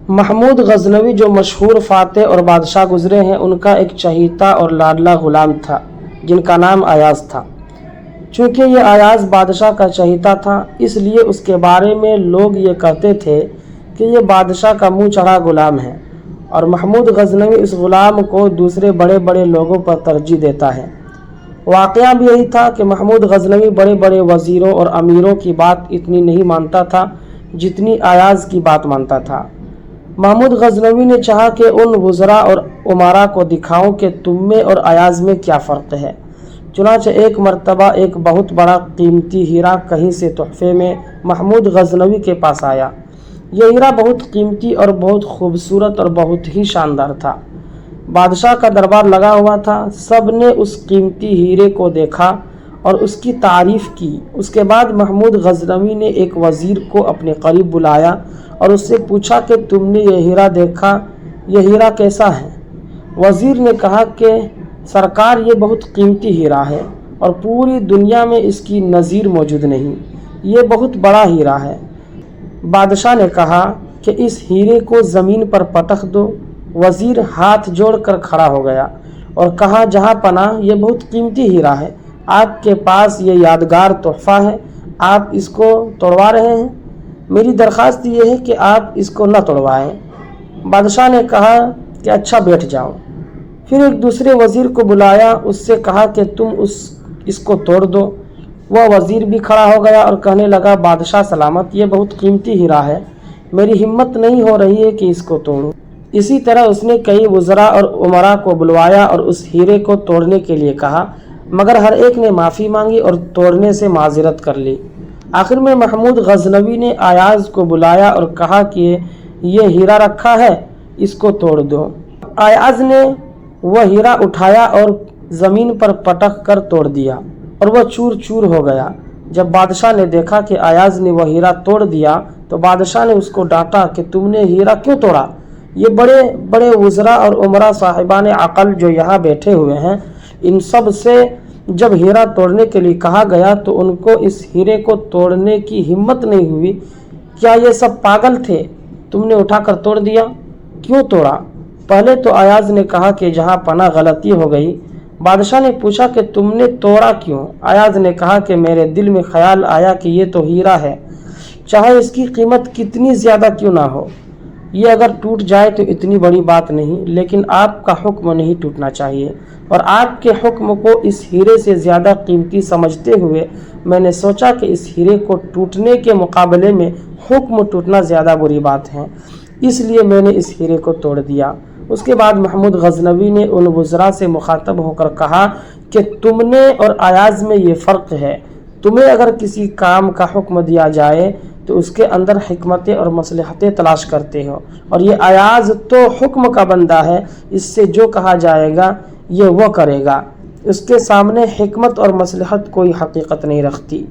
محمود غزنوی جو مشہور فاتح اور بادشاہ گزرے ہیں، ان کا ایک چہیتا اور لاڈلا غلام تھا جن کا نام ایاز تھا۔ چونکہ یہ ایاز بادشاہ کا چہیتا تھا، اس لیے اس کے بارے میں لوگ یہ کہتے تھے کہ یہ بادشاہ کا منہ چڑھا غلام ہے، اور محمود غزنوی اس غلام کو دوسرے بڑے بڑے لوگوں پر ترجیح دیتا ہے۔ واقعہ بھی یہی تھا کہ محمود غزنوی بڑے بڑے وزیروں اور امیروں کی بات اتنی نہیں مانتا تھا جتنی ایاز کی بات مانتا تھا۔ محمود غزنوی نے چاہا کہ ان وزراء اور امراء کو دکھاؤں کہ تم میں اور ایاز میں کیا فرق ہے۔ چنانچہ ایک مرتبہ ایک بہت بڑا قیمتی ہیرا کہیں سے تحفے میں محمود غزنوی کے پاس آیا۔ یہ ہیرا بہت قیمتی اور بہت خوبصورت اور بہت ہی شاندار تھا۔ بادشاہ کا دربار لگا ہوا تھا، سب نے اس قیمتی ہیرے کو دیکھا اور اس کی تعریف کی۔ اس کے بعد محمود غزنوی نے ایک وزیر کو اپنے قریب بلایا اور اس سے پوچھا کہ تم نے یہ ہیرا دیکھا، یہ ہیرا کیسا ہے؟ وزیر نے کہا کہ سرکار، یہ بہت قیمتی ہیرا ہے اور پوری دنیا میں اس کی نظیر موجود نہیں، یہ بہت بڑا ہیرا ہے۔ بادشاہ نے کہا کہ اس ہیرے کو زمین پر پٹخ دو۔ وزیر ہاتھ جوڑ کر کھڑا ہو گیا اور کہا، جہاں پناہ، یہ بہت قیمتی ہیرا ہے، آپ کے پاس یہ یادگار تحفہ ہے، آپ اس کو توڑوا رہے ہیں؟ میری درخواست یہ ہے کہ آپ اس کو نہ توڑوائیں۔ بادشاہ نے کہا کہ اچھا، بیٹھ جاؤ۔ پھر ایک دوسرے وزیر کو بلایا، اس سے کہا کہ تم اس کو توڑ دو۔ وہ وزیر بھی کھڑا ہو گیا اور کہنے لگا، بادشاہ سلامت، یہ بہت قیمتی ہیرا ہے، میری ہمت نہیں ہو رہی ہے کہ اس کو توڑوں۔ اسی طرح اس نے کئی وزراء اور امراء کو بلوایا اور اس ہیرے کو توڑنے کے لیے کہا، مگر ہر ایک نے معافی مانگی اور توڑنے سے معذرت کر لی۔ آخر میں محمود غزنوی نے ایاز کو بلایا اور کہا کہ یہ ہیرا رکھا ہے، اس کو توڑ دو۔ ایاز نے وہ ہیرا اٹھایا اور زمین پر پٹک کر توڑ دیا اور وہ چور چور ہو گیا۔ جب بادشاہ نے دیکھا کہ ایاز نے وہ ہیرا توڑ دیا تو بادشاہ نے اس کو ڈانٹا کہ تم نے ہیرا کیوں توڑا؟ یہ بڑے بڑے وزراء اور امراء صاحبان عقل جو یہاں بیٹھے ہوئے ہیں، ان سب سے جب ہیرا توڑنے کے لیے کہا گیا تو ان کو اس ہیرے کو توڑنے کی ہمت نہیں ہوئی۔ کیا یہ سب پاگل تھے؟ تم نے اٹھا کر توڑ دیا، کیوں توڑا؟ پہلے تو ایاز نے کہا کہ جہاں پناہ غلطی ہو گئی۔ بادشاہ نے پوچھا کہ تم نے توڑا کیوں؟ ایاز نے کہا کہ میرے دل میں خیال آیا کہ یہ تو ہیرا ہے، چاہے اس کی قیمت کتنی زیادہ کیوں نہ ہو، یہ اگر ٹوٹ جائے تو اتنی بڑی بات نہیں، لیکن آپ کا حکم نہیں ٹوٹنا چاہیے، اور آپ کے حکم کو اس ہیرے سے زیادہ قیمتی سمجھتے ہوئے میں نے سوچا کہ اس ہیرے کو ٹوٹنے کے مقابلے میں حکم ٹوٹنا زیادہ بری بات ہے، اس لیے میں نے اس ہیرے کو توڑ دیا۔ اس کے بعد محمود غزنوی نے ان وزراء سے مخاطب ہو کر کہا کہ تم نے اور ایاز میں یہ فرق ہے، تمہیں اگر کسی کام کا حکم دیا جائے تو اس کے اندر حکمتیں اور مصلحتیں تلاش کرتے ہو، اور یہ ایاز تو حکم کا بندہ ہے، اس سے جو کہا جائے گا یہ وہ کرے گا، اس کے سامنے حکمت اور مصلحت کوئی حقیقت نہیں رکھتی۔